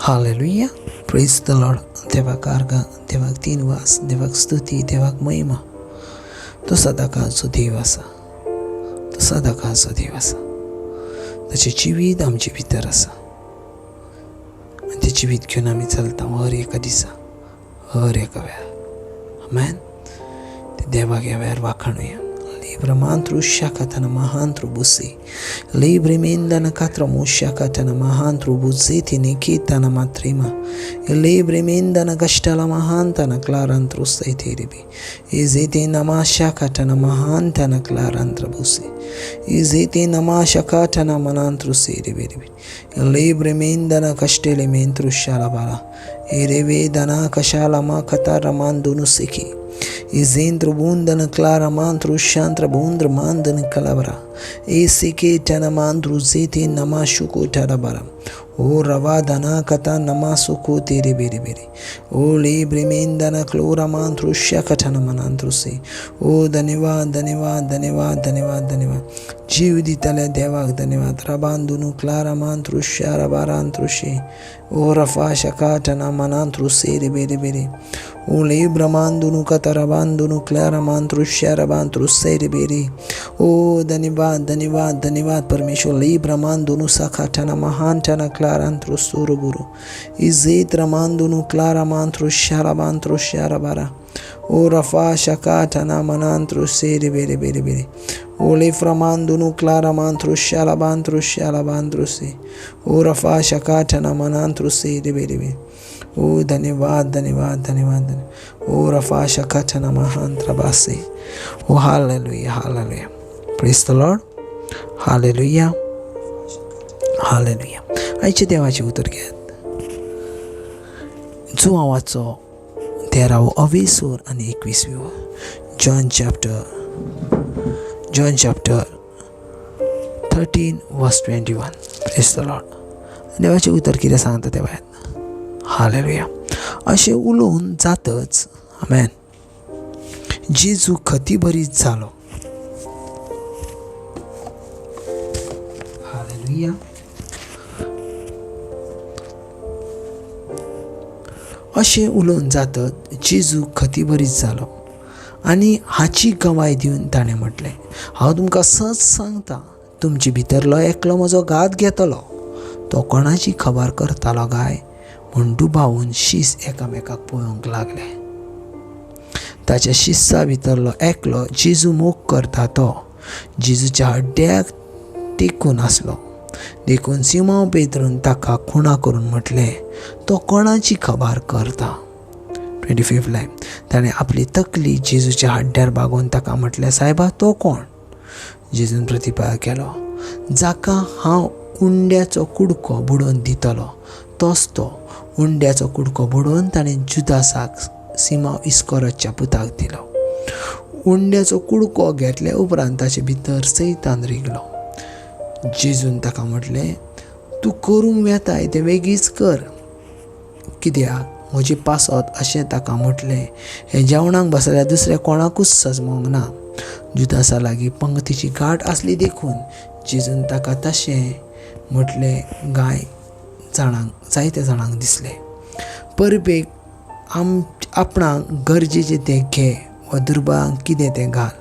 Hallelujah. Praise the Lord. देवाक आर्गां, देवाक दिनवास, देवाक स्तुती, देवाक महिमा. तो सदांकाळचो देव आसा. तो सदांकाळचो देव आसा. ताचें जिवीत आमचे भितर आसा आनी तें जिवीत घेवन आमी चलता हर एका दिसा, हर एका वेळार. आमेन. ते देवाक ह्या वेळार वाखाणुया. Libramantru shakatana mahantru busi. Librimindana katramo shakatana mahantru buziti nikitana matrima. Librimindana gashtala mahantana clarantru saitiribi. Iziti nama shakatana mahantana clarantra busi. Iziti nama shakatana manantru siribiribi. Librimindana kashtele mentru shalabala. Irivedana kashalama kataramandunu siki. Izendro bundana clara mantru shantra bundra mandana calabra. Esike tana mandru zeti namashuku tarabara. O ravadana kata namasuku tere beri beri. O librimindana clora mantru shakatana manantru se. O धन्यवाद धन्यवाद धन्यवाद धन्यवाद धन्यवाद. जीव दिताल्या देवाक धन्यवाद. राबांदुनु क्लारा मांत्रू शाराबारांत्रू शे. O रफा शकाटना मनांत्रू सेरे बेरे बेरे. O लिब्रमांदुनु कतराबांदुनु क्लारा मांत्रू शाराबांत्रू सेरे बेरे. O धन्यवाद धन्यवाद धन्यवाद परमेश्वर. लिब्रमांदुनु सकाटना महांटना क्लारांत्रू सुरबुरु. इजेत रमांदुनु क्लारा मांत्रू शाराबांत्रू शाराबारा. O rafa shakatana manantru seri bere bere bere. O leframandunu clara mantru shalabantru shalabantru se. O rafa shakatana manantru seri bere bere. O धन्यवाद धन्यवाद धन्यवाद. O rafa shakatana mahantra base. O hallelujah hallelujah. Praise the Lord. Hallelujah hallelujah. आयचे देवाचे उतर घेयात. जुआवाचो 13वा अवेसूर आणि 21वी. John chapter 13 verse 21. Praise the Lord. देवाचे उतर कितें सांगता ते पळयात. हालेलुया. अशें उलोवन जातच आमेन जेजू खतीभरीत जालो. हालेलुया. अशें उलोवन जातत जेजू खतीभरीत जालो आनी हाची गवाय दिवन ताणें म्हटलें, हांव तुमकां सच सांगता, तुमचे भितरलो एकलो म्हजो घात घेतलो. तो कोणाची खबर करतालो काय म्हूण दुबावून शीस एकामेकाक पळोवंक लागले. ताच्या शिस्सा भितरलो एकलो जेजू मोग करता तो जेजूच्या हड्ड्याक तेकून आसलो. देखून सिमोन पेद्रून ताका खुणा करून म्हटलें, तो कोणाची खबर करता. 25 लायन. ताणें आपली तकली जेजूच्या हड्ड्यार बागोवन ताका म्हटलें, सायबा तो कोण? जेजून प्रतिपाद केलो, जाका हांव उंड्याचो कुडको बुडोवन दितलो तोच तो. उंड्याचो कुडको बुडोवन ताणें जुदासाक सिमोन इस्करियोतच्या पुताक दिलो. उंड्याचो कुडको घेतले उपरांत ताचे भितर सैतान रिगलो. जेजून ताका म्हटलें, तूं करूंक येताय तें बेगीच कर, कित्याक म्हजी पासत अशें ताका म्हटलें. हे जेवणाक बसल्यार दुसऱ्या कोणाकूच सजमोंक ना. जुदासा लागीं पंगतीची गाठ आसली देखून जेजून ताका तशें म्हटलें. जायत्या जाणांक दिसलें, परबेक आपणाक गरजेचें तें घे वा दुर्बांक कितें तें घाल.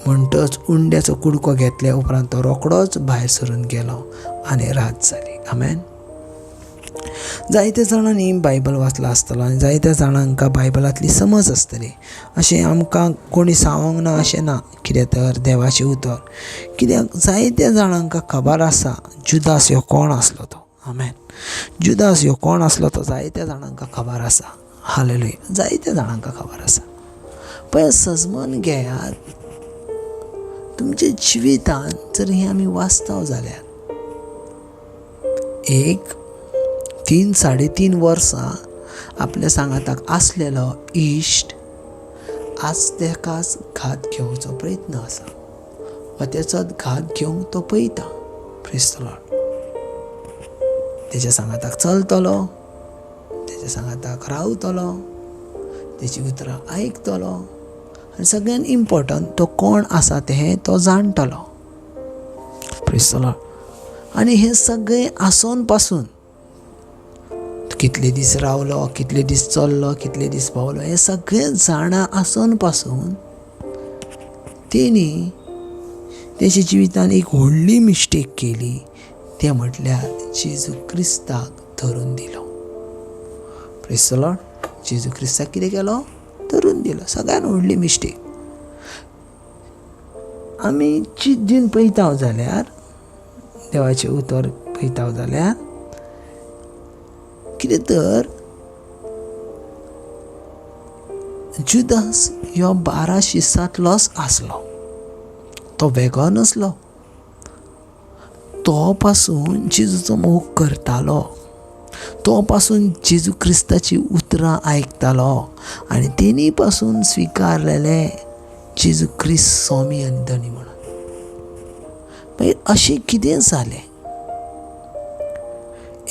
म्हणटच उंड्याचो कुडको घेतल्या उपरांत तो रोखडोच भायर सरून गेलो आनी रात जाली. आमेन. जायत्या जाणांनी बायबल वाचला आसतलो आनी जायत्या जाणांक बायबलांतली समज आसतली. अशें आमकां कोणी सांगोंक ना अशें ना, कित्याक तर देवाचें उतर. कित्याक जायत्या जाणांक खबर आसा जुदास ह्यो कोण आसलो तो. आमेन. जुदास ह्यो कोण आसलो तो जायत्या जाणांक खबर आसा. हालेलुया. जायत्या जाणांक खबर आसा. पळय, सजमोन घेयात तुमच्या जिवितांत. जर हें आमी वाचताव जाल्यार 3-3.5 वर्सां आपल्या सांगाताक आसलेलो इश्ट आज तेकाच घात घेवचो प्रयत्न आसा वा तेचोच घात घेवंक तो पळयता. Praise the Lord. तेच्या सांगाताक चलतलो, तेच्या सांगाताक रावतलो, तेची उतरां आयकतलो आनी सगळ्यान इम्पॉर्टंट तो कोण आसा तें तो जाणटलो. Praise the Lord. आनी हें सगळें आसोन पासून कितले दीस रावलो, कितले दीस चल्लो, कितले दीस पावलो, हे सगळें जाणा आसून पासून तेणी तेच्या जिवितान एक व्हडली मिस्टेक केली. तें म्हटल्यार जेजू क्रिस्ताक धरून दिलो. Praise the Lord. जेजू क्रिस्ताक कितें केलो? धरून दिलो. सगळ्यान व्हडली मिस्टेक. आमी चीत दिवन पळयता जाल्यार, देवाचें उतर पळयता जाल्यार कितें तर जुदास ह्यो 12 शिसांतलोच आसलो. तो वेगळो नसलो. तो पासून जेजूचो मोग करतालो. तो पासून जेजू क्रिस्ताची उतरां आयकतालो आनी तेणी पासून स्विकारलेले जेजू क्रिस्त स्वामी आनी धनी म्हणून. मागीर अशें कितें जालें?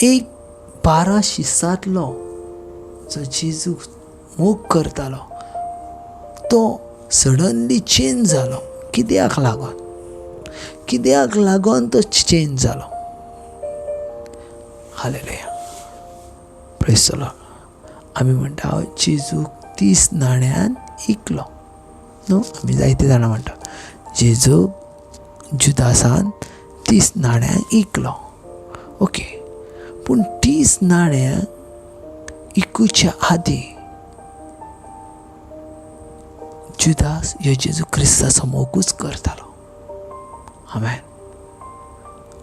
एक 12 शिसांतलो जो जेजू मोग करतालो तो सडनली चेंज जालो. कित्याक लागून? कित्याक लागून तो चेंज जालो? हालेलुया. Praise the Lord. आमी म्हणटा जेजूक 30 नाण्यान इकलो न्हू. आमी जायते जाणां म्हणटा जेजूक जुदासान 30 नाण्यांक इकलो. ओके. पूण 30 नाण्यां इकूच्या आदी जुदास ह्यो जेजू क्रिस्ताचो मोगूच करतालो. आमेन.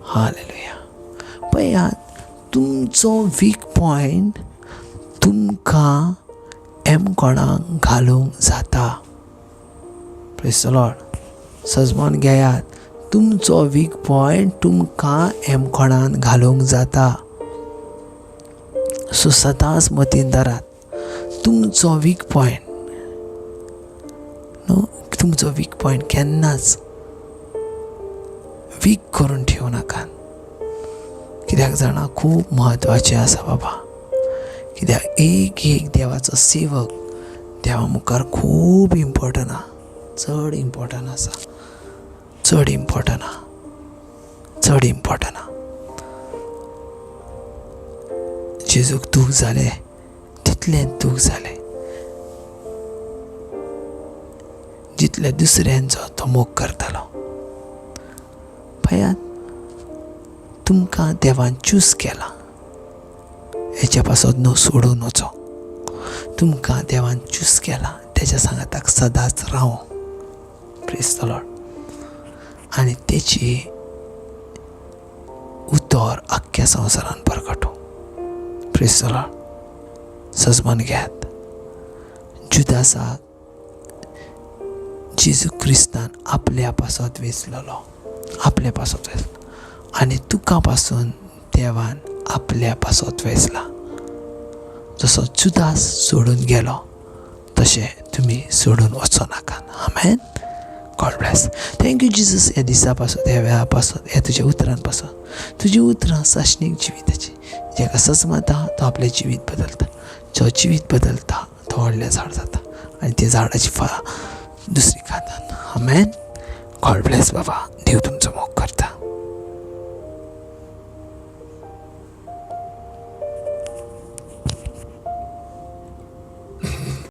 हालेलुया. पळयात, तुमचो वीक पॉयंट तुमकां एमकोणाक घालूंक जाता. Praise the Lord. सजमोन घेयात. तुमचो वीक पॉयंट तुमकां एमकोणान घालूंक जाता. सो सदांच मतीन धरात, तुमचो वीक पॉयंट न्हू, तुमचो वीक पॉयंट केन्नाच वीक करून ठेवू नाकात. कित्याक जाणा खूब म्हत्वाचें आसा बाबा. कित्याक एक देवाचो सेवक देवा मुखार खूब इम्पॉर्टंट आसा. चड इम्पॉर्टंट आसा. चड इम्पॉर्टंट आसा. चड इम्पॉर्टंट आसा. जेजूक दूख जालें तितलें दूख जालें जितले दुसऱ्यांचो तो मोग करतालो. पळयात, तुमकां देवान चूज केला. हेच्या पासून न्हू सोडून वचो. तुमकां देवान चूज केला. तेच्या सांगाताक सदांच रावो. Praise the Lord. आनी तेची उतर आख्ख्या संवसारान प्रगटो. Praise the Lord. सजमन घेयात. जुदासाक जेजू क्रिस्तान आपल्या पासत वेचलेलो. आपल्या पासत वेचलो. आनी तुका पासून देवान आपल्या पासत वेचला. जसो जुदास सोडून गेलो तशें तुमी सोडून वचो नाकात. Amen. God bless. Thank you Jesus. ह्या दिसा पासून, ह्या वेळा पासून, ह्या तुज्या उतरां पासून, तुजी उतरां साश्णीक जिविताची. जेका सजमता तो आपलें जिवीत बदलता. जो जिवीत बदलता तो व्हडलें झाड जाता आनी त्या झाडाची फळां दुसरी खातात. आमेन. गॉड ब्लेस बाबा. देव तुमचो मोग करता.